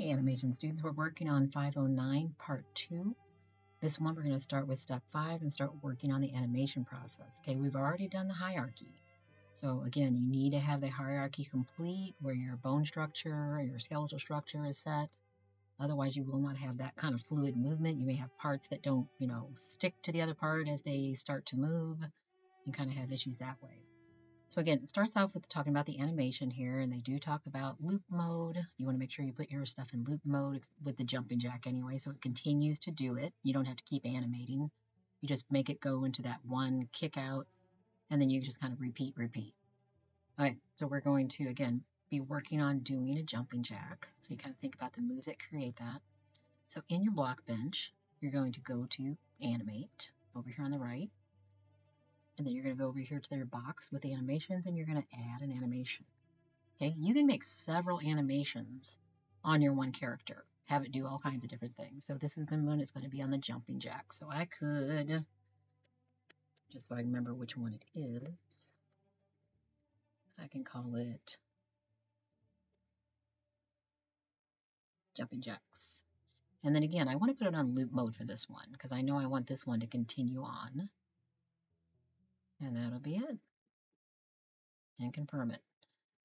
Hey, animation students, we're working on 509 part 2. This one we're going to start with step 5 and start working on the animation process. Okay, we've already done the hierarchy. So again, you need to have the hierarchy complete where your bone structure or your skeletal structure is set. Otherwise, you will not have that kind of fluid movement. You may have parts that don't, stick to the other part as they start to move. You kind of have issues that way. So again, it starts off with talking about the animation here, and they do talk about loop mode. You want to make sure you put your stuff in loop mode with the jumping jack anyway, so it continues to do it. You don't have to keep animating. You just make it go into that one kick out, and then you just kind of repeat. Okay, so we're going to, again, be working on doing a jumping jack. So you kind of think about the moves that create that. So in your block bench, you're going to go to animate over here on the right. And then you're going to go over here to your box with the animations and you're going to add an animation. Okay, you can make several animations on your one character, have it do all kinds of different things. So this is the one that's going to be on the jumping jack. So I could, just so I remember which one it is, I can call it jumping jacks. And then again, I want to put it on loop mode for this one because I know I want this one to continue on. And that'll be it. And confirm it.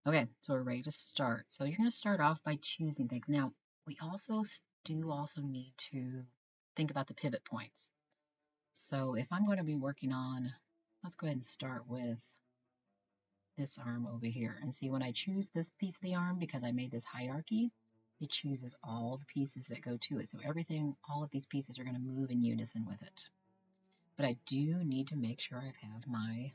Okay, so we're ready to start. So you're going to start off by choosing things. Now, we also need to think about the pivot points. So if I'm going to be working on, let's go ahead and start with this arm over here. And see, when I choose this piece of the arm, because I made this hierarchy, it chooses all the pieces that go to it. So everything, all of these pieces are going to move in unison with it. But I do need to make sure I have my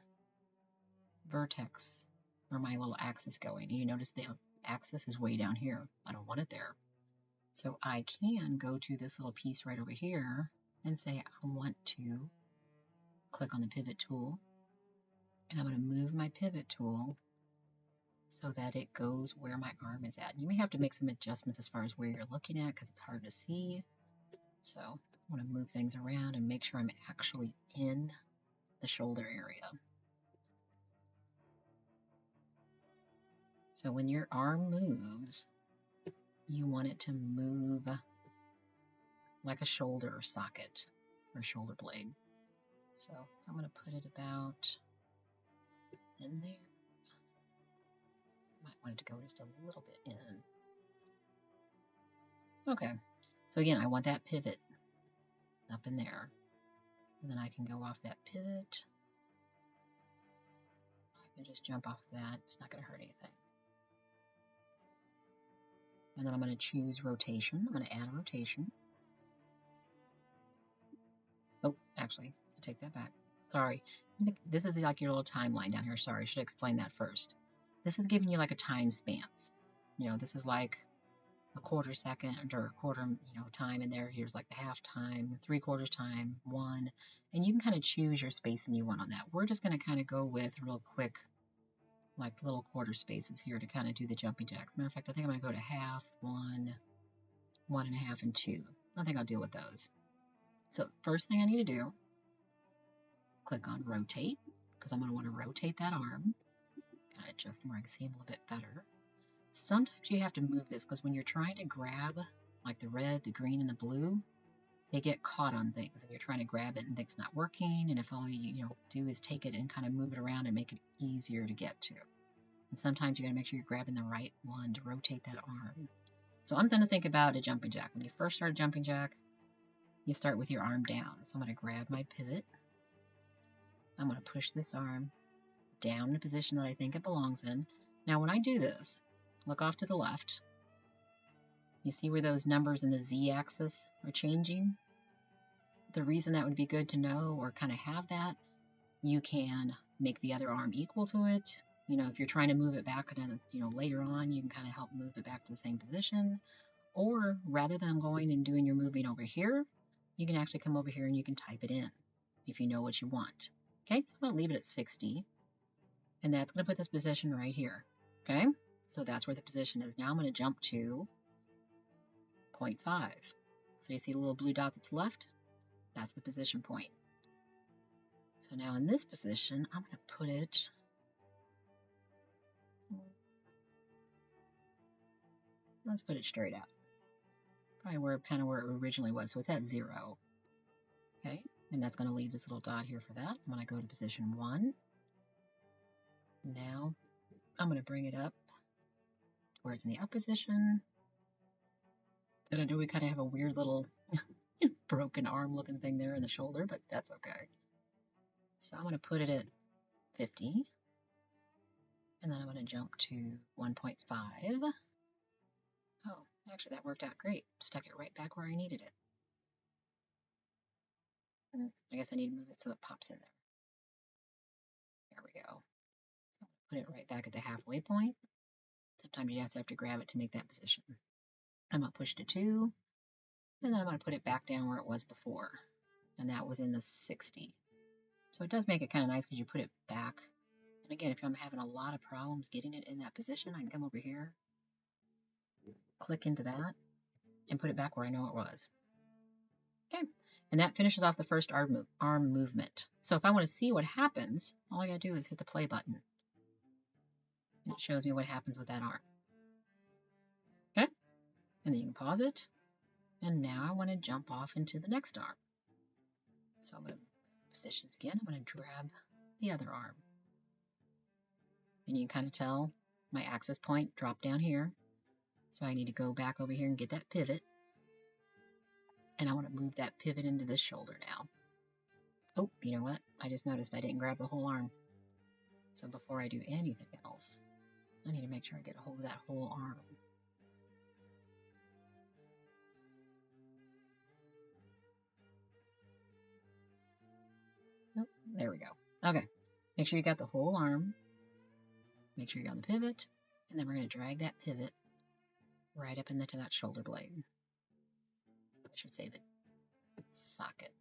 vertex or my little axis going. And you notice the axis is way down here. I don't want it there. So I can go to this little piece right over here and say I want to click on the pivot tool. And I'm going to move my pivot tool so that it goes where my arm is at. You may have to make some adjustments as far as where you're looking at because it's hard to see. So I want to move things around and make sure I'm actually in the shoulder area. So when your arm moves, you want it to move like a shoulder socket or shoulder blade. So I'm going to put it about in there. Might want it to go just a little bit in. Okay, so again, I want that pivot up in there. And then I can go off that pivot. I can just jump off that. It's not going to hurt anything. And then I'm going to choose rotation. I'm going to add a rotation. Oh, actually, I'll take that back. Sorry. This is like your little timeline down here. Sorry, I should explain that first. This is giving you like a time span. This is like a quarter second or a quarter, time in there. Here's like the half time, 3/4 time, 1. And you can kind of choose your spacing you want on that. We're just going to kind of go with real quick, like little quarter spaces here to kind of do the jumping jacks. Matter of fact, I think I'm going to go to half, 1, 1.5, and 2. I think I'll deal with those. So first thing I need to do, click on rotate, because I'm going to want to rotate that arm. Kind of adjust where I can see him a little bit better. Sometimes you have to move this because when you're trying to grab like the red, the green, and the blue, they get caught on things and you're trying to grab it and it's not working. And if all you do is take it and kind of move it around and make it easier to get to. And sometimes you got to make sure you're grabbing the right one to rotate that arm. So I'm going to think about a jumping jack. When you first start a jumping jack, you start with your arm down. So I'm going to grab my pivot. I'm going to push this arm down in the position that I think it belongs in. Now when I do this, look off to the left. You see where those numbers in the z-axis are changing? The reason that would be good to know or kind of have that, you can make the other arm equal to it. If you're trying to move it back, later on, you can kind of help move it back to the same position. Or rather than going and doing your moving over here, you can actually come over here and you can type it in if you know what you want. Okay, so I'm going to leave it at 60. And that's going to put this position right here. Okay, so that's where the position is. Now I'm going to jump to 0.5. So you see the little blue dot that's left? That's the position point. So now in this position, I'm going to put it, let's put it straight out. probably where kind of where it originally was. So it's at 0. Okay, and that's going to leave this little dot here for that. I'm going to go to position 1. Now I'm going to bring it up to where it's in the up position. And I know we kind of have a weird little broken arm looking thing there in the shoulder, but that's okay. So I'm going to put it at 50. And then I'm going to jump to 1.5. Oh, actually that worked out great. Stuck it right back where I needed it. I guess I need to move it so it pops in there. There we go. So put it right back at the halfway point. Sometimes you just have to grab it to make that position. I'm going to push to 2, and then I'm going to put it back down where it was before, and that was in the 60. So it does make it kind of nice because you put it back. And again, if I'm having a lot of problems getting it in that position, I can come over here, click into that, and put it back where I know it was. Okay, and that finishes off the first arm movement. So if I want to see what happens, all I gotta do is hit the play button. And it shows me what happens with that arm. Okay, and then you can pause it. And now I want to jump off into the next arm. So I'm going to positions again. I'm going to grab the other arm. And you can kind of tell my axis point dropped down here. So I need to go back over here and get that pivot. And I want to move that pivot into this shoulder now. Oh, you know what? I just noticed I didn't grab the whole arm. So before I do anything else, I need to make sure I get a hold of that whole arm. Nope, there we go. Okay, make sure you got the whole arm. Make sure you're on the pivot, and then we're going to drag that pivot right up into that shoulder blade. I should say the socket.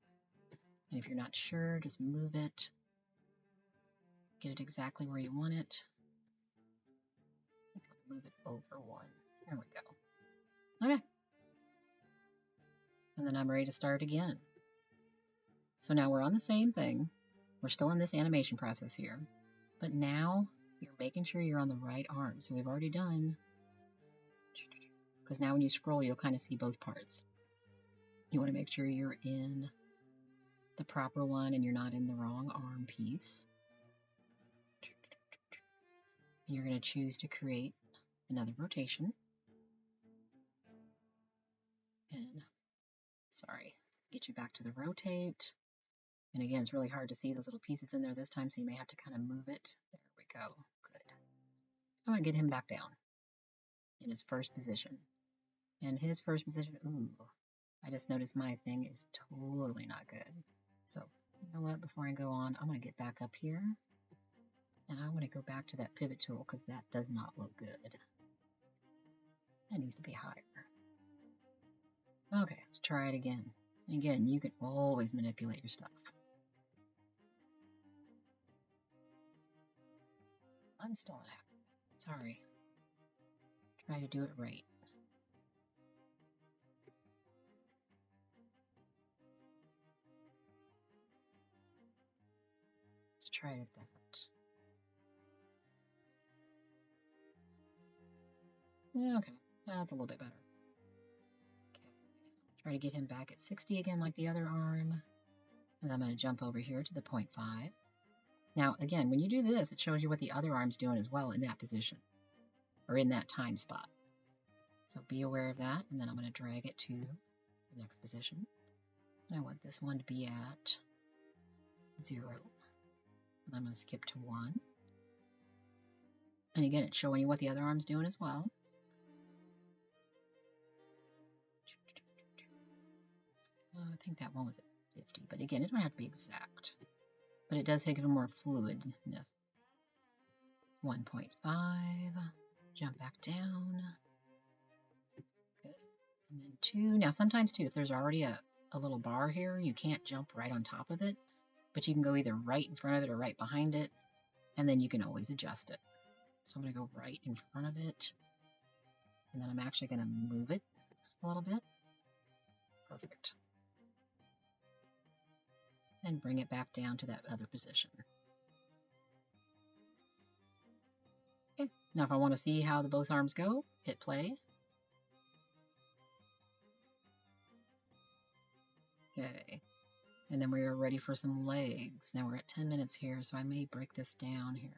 And if you're not sure, just move it. Get it exactly where you want it. Move it over 1. There we go. Okay. And then I'm ready to start again. So now we're on the same thing. We're still in this animation process here. But now you're making sure you're on the right arm. So we've already done, because now when you scroll, you'll kind of see both parts. You want to make sure you're in the proper one and you're not in the wrong arm piece. And you're going to choose to create another rotation. And sorry, get you back to the rotate. And again, it's really hard to see those little pieces in there this time, so you may have to kind of move it. There we go. Good. I'm going to get him back down in his first position. And his first position, ooh, I just noticed my thing is totally not good. So, you know what, before I go on, I'm going to get back up here. And I want to go back to that pivot tool because that does not look good. That needs to be higher. Okay, let's try it again. And again, you can always manipulate your stuff. I'm still not happy. Sorry. Try to do it right. Let's try it that. Yeah, okay, that's a little bit better. Okay, try to get him back at 60 again like the other arm. And I'm going to jump over here to the 0.5. Now, again, when you do this, it shows you what the other arm's doing as well in that position, or in that time spot. So be aware of that, and then I'm going to drag it to the next position. And I want this one to be at 0. And I'm going to skip to 1. And again, it's showing you what the other arm's doing as well. I think that one was at 50, but again, it don't have to be exact. But it does take it more fluid. 1.5, jump back down. Good. And then 2. Now sometimes too, if there's already a little bar here, you can't jump right on top of it, but you can go either right in front of it or right behind it, and then you can always adjust it. So I'm going to go right in front of it, and then I'm actually going to move it a little bit. Perfect. And bring it back down to that other position. Okay, now if I want to see how both arms go, hit play. Okay. And then we are ready for some legs. Now we're at 10 minutes here, so I may break this down here.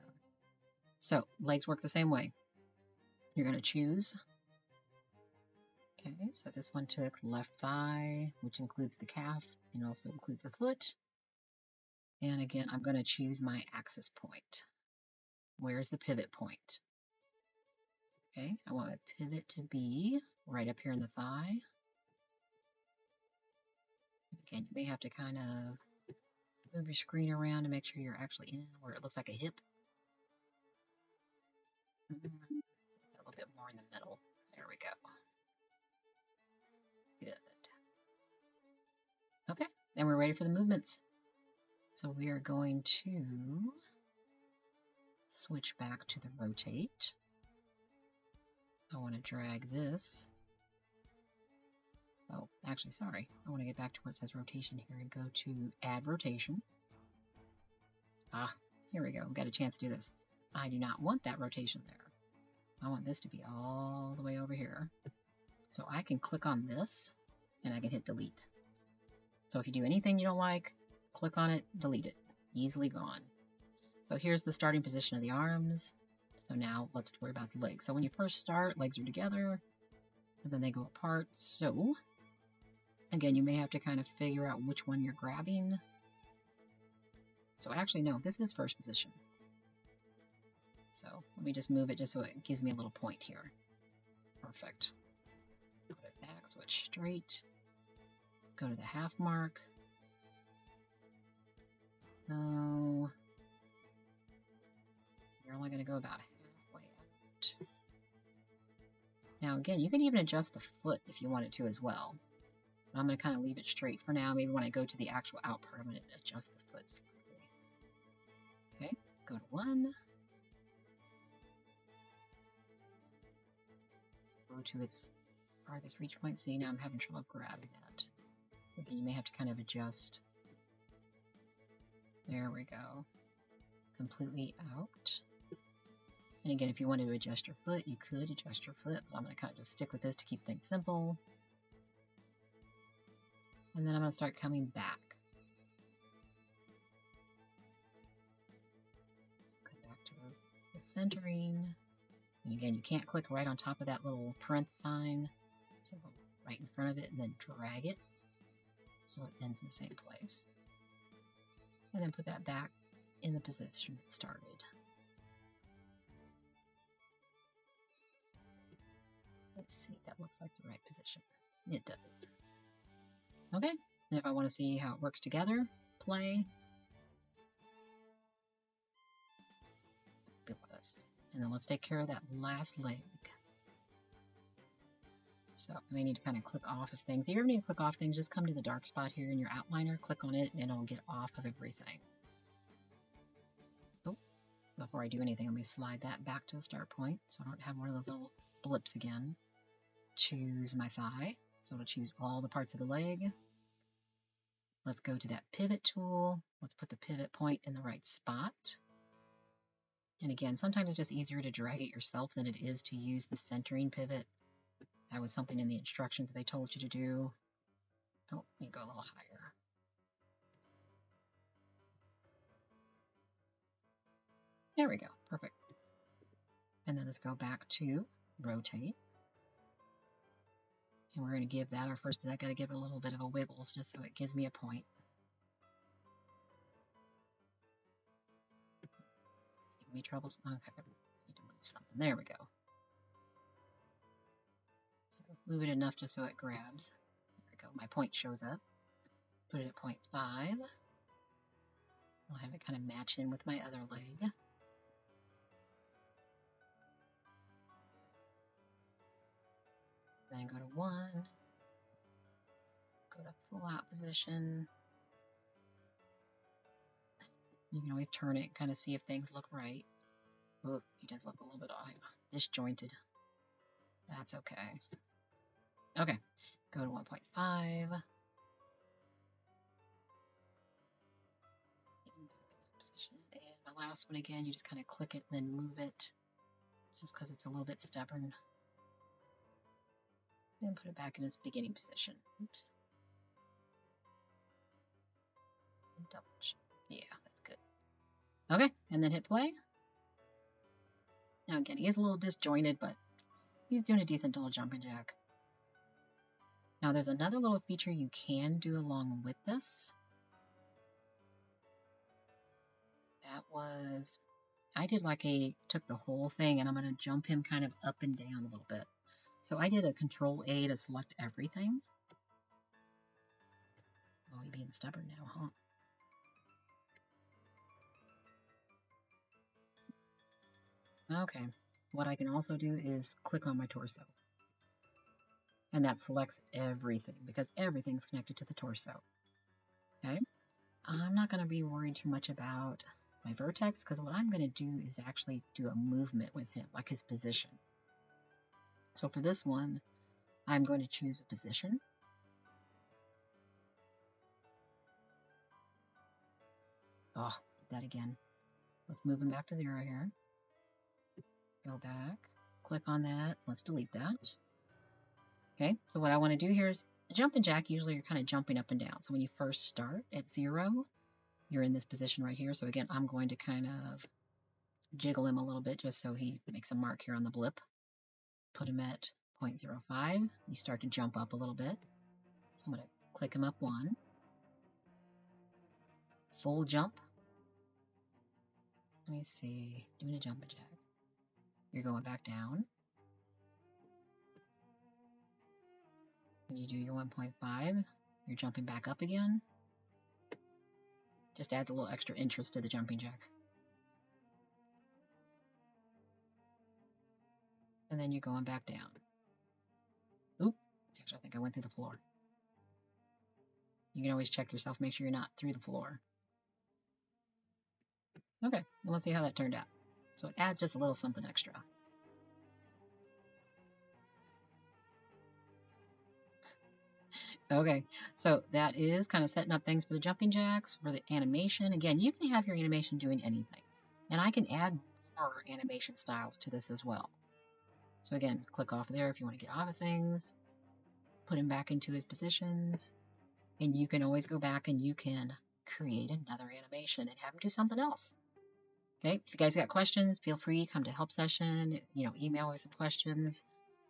So legs work the same way. You're going to choose. Okay, so this one took left thigh, which includes the calf and also includes the foot. And again, I'm going to choose my axis point. Where's the pivot point? Okay, I want my pivot to be right up here in the thigh. Again, you may have to kind of move your screen around to make sure you're actually in where it looks like a hip. A little bit more in the middle. There we go. Good. Okay, then we're ready for the movements. So we are going to switch back to the rotate. I want to drag this. Oh, actually, sorry. I want to get back to where it says rotation here and go to add rotation. Ah, here we go. Got a chance to do this. I do not want that rotation there. I want this to be all the way over here. So I can click on this and I can hit delete. So if you do anything you don't like, click on it, delete it. Easily gone. So here's the starting position of the arms. So now let's worry about the legs. So when you first start, legs are together and then they go apart. So again, you may have to kind of figure out which one you're grabbing. So actually, no, this is first position. So let me just move it just so it gives me a little point here. Perfect. Put it back, switch straight. Go to the half mark. Oh, you're only going to go about halfway out. Now again, you can even adjust the foot if you wanted to as well. But I'm going to kind of leave it straight for now. Maybe when I go to the actual out part, I'm going to adjust the foot slightly. Okay, go to 1. Go to its farthest reach point. See, now I'm having trouble grabbing that. So again, you may have to kind of adjust. There we go. Completely out. And again, if you wanted to adjust your foot, you could adjust your foot, but I'm going to kind of just stick with this to keep things simple. And then I'm going to start coming back. So come back to the centering. And again, you can't click right on top of that little parenthesis sign. So go right in front of it and then drag it so it ends in the same place. And then put that back in the position it started. Let's see if that looks like the right position. It does. Okay, and if I want to see how it works together, play. Fabulous. And then let's take care of that last leg. So I may need to kind of click off of things. If you ever need to click off things, just come to the dark spot here in your outliner, click on it, and it'll get off of everything. Oh, before I do anything, let me slide that back to the start point so I don't have one of those little blips again. Choose my thigh, so it'll choose all the parts of the leg. Let's go to that pivot tool. Let's put the pivot point in the right spot. And again, sometimes it's just easier to drag it yourself than it is to use the centering pivot. That was something in the instructions that they told you to do. Oh, let me go a little higher. There we go, perfect. And then let's go back to rotate. And we're going to give that our first, I got to give it a little bit of a wiggle just so it gives me a point. Giving me troubles. Okay, I need to move something. There we go. So move it enough just so it grabs. There we go. My point shows up. Put it at 0.5. I'll have it kind of match in with my other leg. Then go to 1. Go to full out position. You can always turn it and kind of see if things look right. Oh, he does look a little bit disjointed. That's okay. Okay, go to 1.5. Position. And the last one again, you just kind of click it and then move it just because it's a little bit stubborn. And put it back in its beginning position. Oops. double check. Yeah, that's good. Okay, and then hit play. Now again, he is a little disjointed, but he's doing a decent little jumping jack. Now there's another little feature you can do along with this. That was, I did like took the whole thing and I'm going to jump him kind of up and down a little bit. So I did a Control A to select everything. Oh, you're being stubborn now, huh? Okay. What I can also do is click on my torso. And that selects everything because everything's connected to the torso. Okay? I'm not going to be worried too much about my vertex because what I'm going to do is actually do a movement with him, like his position. So for this one, I'm going to choose a position. Oh, did that again. Let's move him back to 0 here. Go back, click on that. Let's delete that. Okay, so what I want to do here is jump and jack. Usually you're kind of jumping up and down. So when you first start at 0, you're in this position right here. So again, I'm going to kind of jiggle him a little bit just so he makes a mark here on the blip. Put him at 0.05. You start to jump up a little bit. So I'm going to click him up 1. Full jump. Let me see. Doing a jump and jack. You're going back down. When you do your 1.5, you're jumping back up again. Just adds a little extra interest to the jumping jack. And then you're going back down. Oop, actually I think I went through the floor. You can always check yourself, make sure you're not through the floor. Okay, well, let's see how that turned out. So it adds just a little something extra. Okay, so that is kind of setting up things for the jumping jacks, for the animation. Again, you can have your animation doing anything. And I can add more animation styles to this as well. So again, click off there if you want to get off of things. Put him back into his positions. And you can always go back and you can create another animation and have him do something else. Okay, if you guys got questions, feel free, come to help session, email me some questions.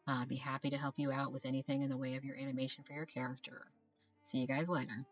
I'd be happy to help you out with anything in the way of your animation for your character. See you guys later.